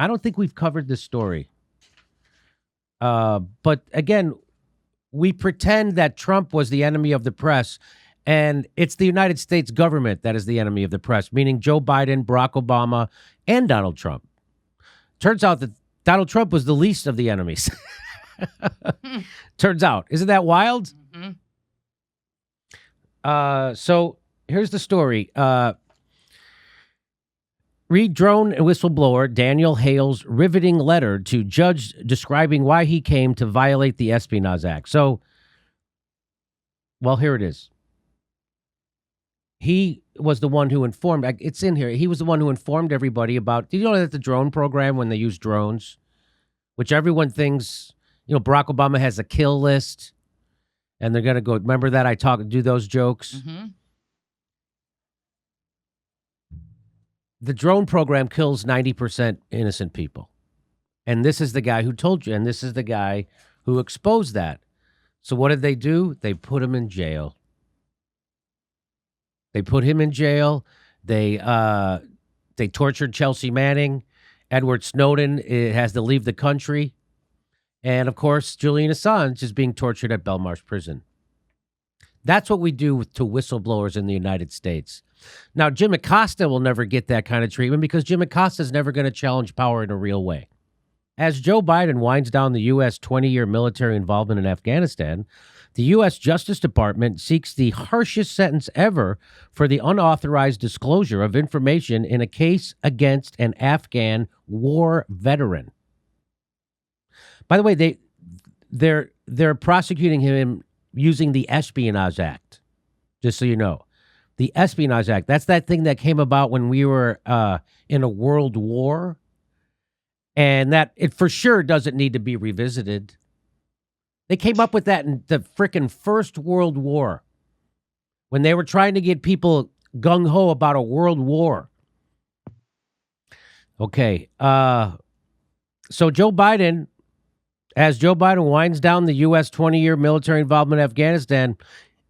I don't think we've covered this story. But again, we pretend that Trump was the enemy of the press, and it's the United States government that is the enemy of the press, meaning Joe Biden, Barack Obama, and Donald Trump. Turns out that Donald Trump was the least of the enemies. Turns out. Isn't that wild? Mm-hmm. So here's the story. Read drone and whistleblower Daniel Hale's riveting letter to judge describing why he came to violate the Espionage Act. So, well, here it is. He was the one who informed, it's in here, he was the one who informed everybody about, did you know that the drone program, when they use drones, which everyone thinks, you know, Barack Obama has a kill list, and they're going to go, remember that I do those jokes? Mm-hmm. The drone program kills 90% innocent people. And this is the guy who told you, and this is the guy who exposed that. So what did they do? They put him in jail. They put him in jail. They tortured Chelsea Manning. Edward Snowden has to leave the country. And, of course, Julian Assange is being tortured at Belmarsh Prison. That's what we do to whistleblowers in the United States. Now, Jim Acosta will never get that kind of treatment because Jim Acosta is never going to challenge power in a real way. As Joe Biden winds down the U.S. 20-year military involvement in Afghanistan, the U.S. Justice Department seeks the harshest sentence ever for the unauthorized disclosure of information in a case against an Afghan war veteran. By the way, they're prosecuting him using the Espionage Act, just so you know. The Espionage Act, that's that thing that came about when we were in a world war, and that it for sure doesn't need to be revisited. They came up with that in the frickin' First World War when they were trying to get people gung-ho about a world war. Okay, so Joe Biden, as Joe Biden winds down the U.S. 20-year military involvement in Afghanistan,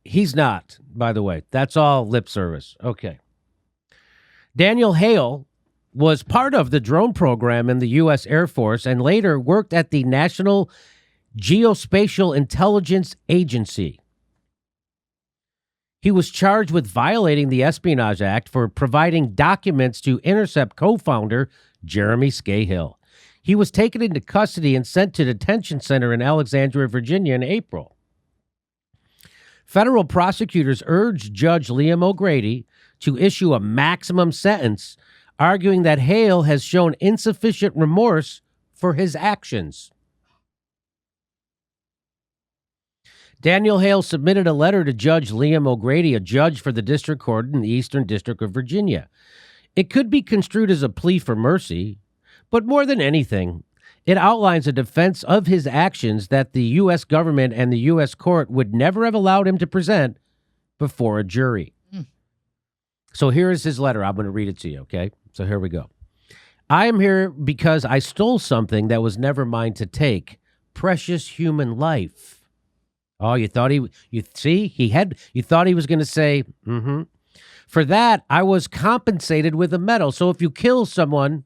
he's not, by the way. That's all lip service. Okay. Daniel Hale was part of the drone program in the U.S. Air Force and later worked at the National Geospatial Intelligence Agency. He was charged with violating the Espionage Act for providing documents to Intercept co-founder Jeremy Scahill. He was taken into custody and sent to detention center in Alexandria, Virginia in April. Federal prosecutors urged Judge Liam O'Grady to issue a maximum sentence, arguing that Hale has shown insufficient remorse for his actions. Daniel Hale submitted a letter to Judge Liam O'Grady, a judge for the district court in the Eastern District of Virginia. It could be construed as a plea for mercy, but more than anything, it outlines a defense of his actions that the U.S. government and the U.S. court would never have allowed him to present before a jury. So here is his letter. I'm going to read it to you, okay? So here we go. I am here because I stole something that was never mine to take, precious human life. Oh, you thought you thought he was going to say, mm-hmm. For that, I was compensated with a medal. So if you kill someone,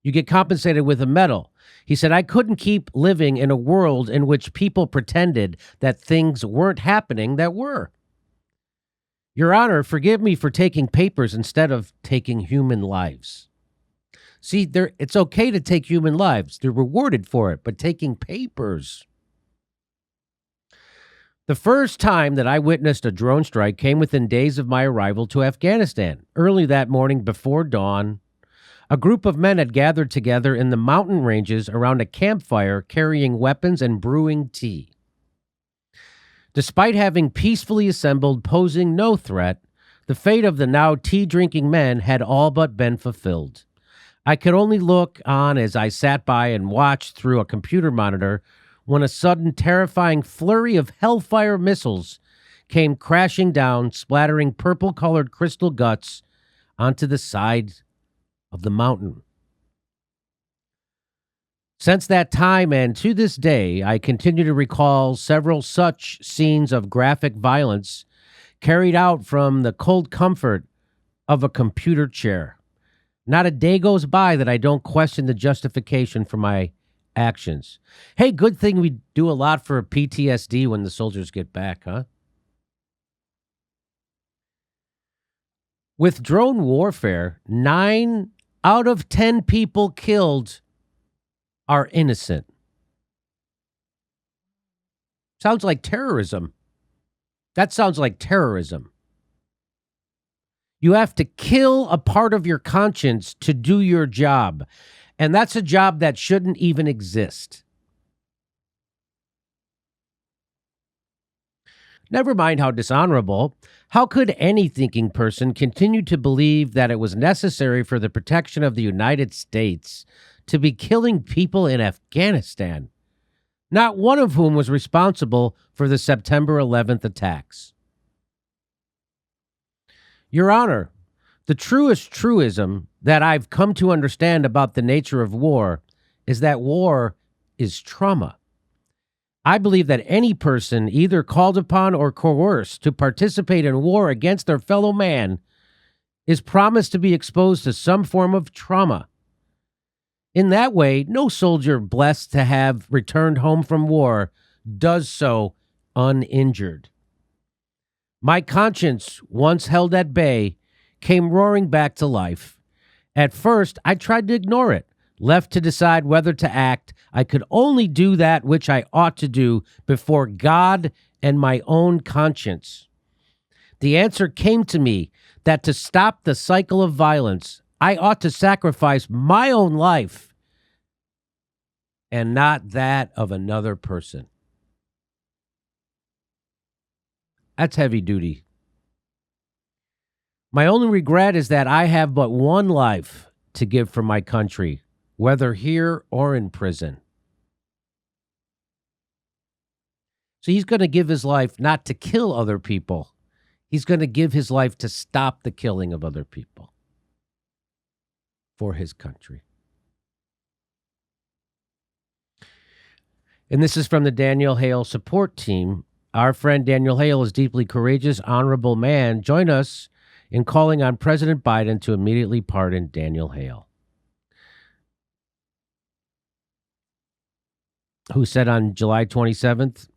you get compensated with a medal. He said, I couldn't keep living in a world in which people pretended that things weren't happening that were. Your Honor, forgive me for taking papers instead of taking human lives. See, it's okay to take human lives. They're rewarded for it, but taking papers. The first time that I witnessed a drone strike came within days of my arrival to Afghanistan. Early that morning before dawn, a group of men had gathered together in the mountain ranges around a campfire carrying weapons and brewing tea. Despite having peacefully assembled, posing no threat, the fate of the now tea-drinking men had all but been fulfilled. I could only look on as I sat by and watched through a computer monitor when a sudden terrifying flurry of hellfire missiles came crashing down, splattering purple-colored crystal guts onto the side of the mountain. Since that time and to this day, I continue to recall several such scenes of graphic violence carried out from the cold comfort of a computer chair. Not a day goes by that I don't question the justification for my actions. Hey, good thing we do a lot for PTSD when the soldiers get back, huh? With drone warfare, 9 out of 10 people killed are innocent. Sounds like terrorism. That sounds like terrorism. You have to kill a part of your conscience to do your job. And that's a job that shouldn't even exist. Never mind how dishonorable. How could any thinking person continue to believe that it was necessary for the protection of the United States to be killing people in Afghanistan, not one of whom was responsible for the September 11th attacks? Your Honor, the truest truism that I've come to understand about the nature of war is that war is trauma. I believe that any person either called upon or coerced to participate in war against their fellow man is promised to be exposed to some form of trauma. In that way, no soldier blessed to have returned home from war does so uninjured. My conscience, once held at bay, came roaring back to life. At first, I tried to ignore it. Left to decide whether to act, I could only do that which I ought to do before God and my own conscience. The answer came to me that to stop the cycle of violence, I ought to sacrifice my own life and not that of another person. That's heavy duty. My only regret is that I have but one life to give for my country, whether here or in prison. So he's going to give his life not to kill other people. He's going to give his life to stop the killing of other people for his country. And this is from the Daniel Hale support team. Our friend Daniel Hale is a deeply courageous, honorable man. Join us in calling on President Biden to immediately pardon Daniel Hale, who said on July 27th,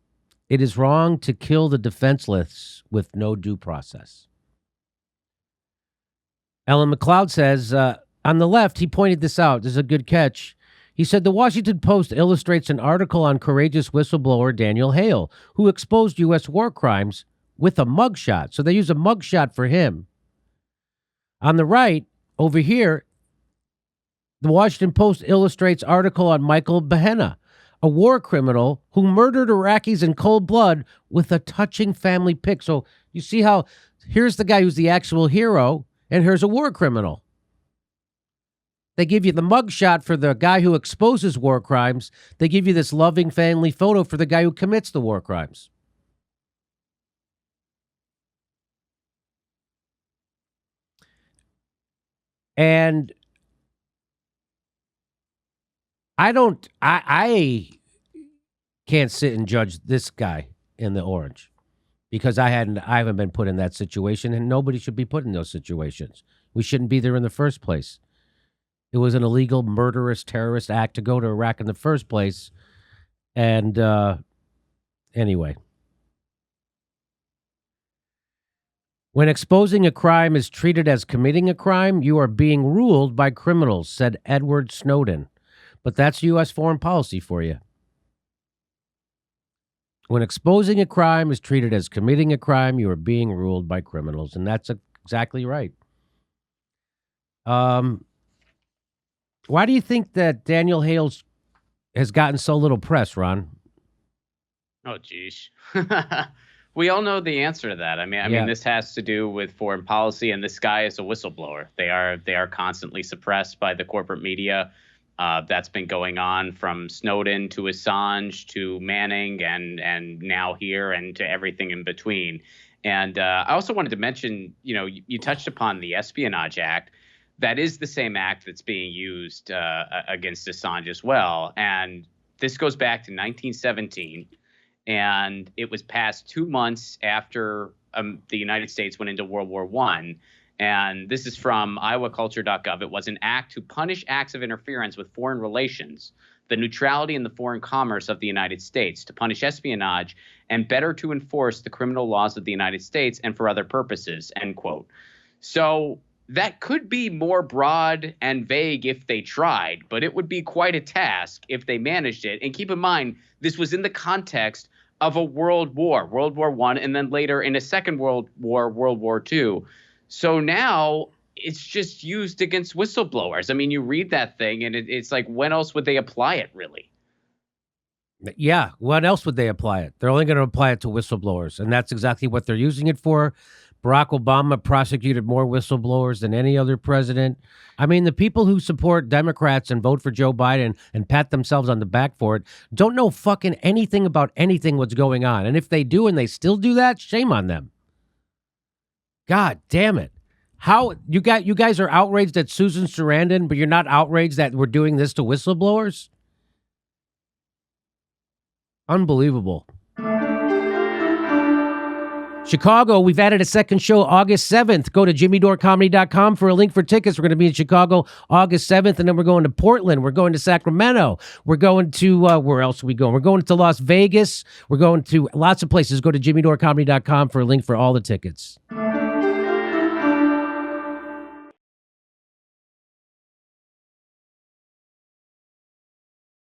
"It is wrong to kill the defenseless with no due process." Ellen McLeod says, on the left, he pointed this out. This is a good catch. He said, the Washington Post illustrates an article on courageous whistleblower Daniel Hale, who exposed U.S. war crimes with a mugshot. So they use a mugshot for him. On the right, over here, the Washington Post illustrates article on Michael Behenna, a war criminal who murdered Iraqis in cold blood with a touching family pic. So you see how here's the guy who's the actual hero, and here's a war criminal. They give you the mugshot for the guy who exposes war crimes. They give you this loving family photo for the guy who commits the war crimes. And I can't sit and judge this guy in the orange because I haven't been put in that situation, and nobody should be put in those situations. We shouldn't be there in the first place. It was an illegal, murderous, terrorist act to go to Iraq in the first place. And anyway. When exposing a crime is treated as committing a crime, you are being ruled by criminals, said Edward Snowden. But that's U.S. foreign policy for you. When exposing a crime is treated as committing a crime, you are being ruled by criminals. And that's exactly right. Why do you think that Daniel Hale has gotten so little press, Ron? Oh, geez. We all know the answer to that. I mean, this has to do with foreign policy, and this guy is a whistleblower. They are constantly suppressed by the corporate media. That's been going on from Snowden to Assange to Manning and now here and to everything in between. And I also wanted to mention, you touched upon the Espionage Act. That is the same act that's being used against Assange as well. And this goes back to 1917. And it was passed 2 months after the United States went into World War I. And this is from iowaculture.gov. It was an act to punish acts of interference with foreign relations, the neutrality and the foreign commerce of the United States, to punish espionage, and better to enforce the criminal laws of the United States and for other purposes, end quote. So that could be more broad and vague if they tried, but it would be quite a task if they managed it. And keep in mind, this was in the context of a world war, World War I, and then later in a second World War, World War II. So now it's just used against whistleblowers. I mean, you read that thing and it's like, when else would they apply it, really? Yeah, when else would they apply it? They're only going to apply it to whistleblowers, and that's exactly what they're using it for. Barack Obama prosecuted more whistleblowers than any other president. I mean, the people who support Democrats and vote for Joe Biden and pat themselves on the back for it don't know fucking anything about anything what's going on. And if they do and they still do that, shame on them. God damn it. How you guys are outraged at Susan Sarandon, but you're not outraged that we're doing this to whistleblowers? Unbelievable. Chicago, we've added a second show August 7th. Go to jimmydorcomedy.com for a link for tickets. We're going to be in Chicago August 7th, and then we're going to Portland. We're going to Sacramento. We're going to, where else are we going? We're going to Las Vegas. We're going to lots of places. Go to jimmydorcomedy.com for a link for all the tickets.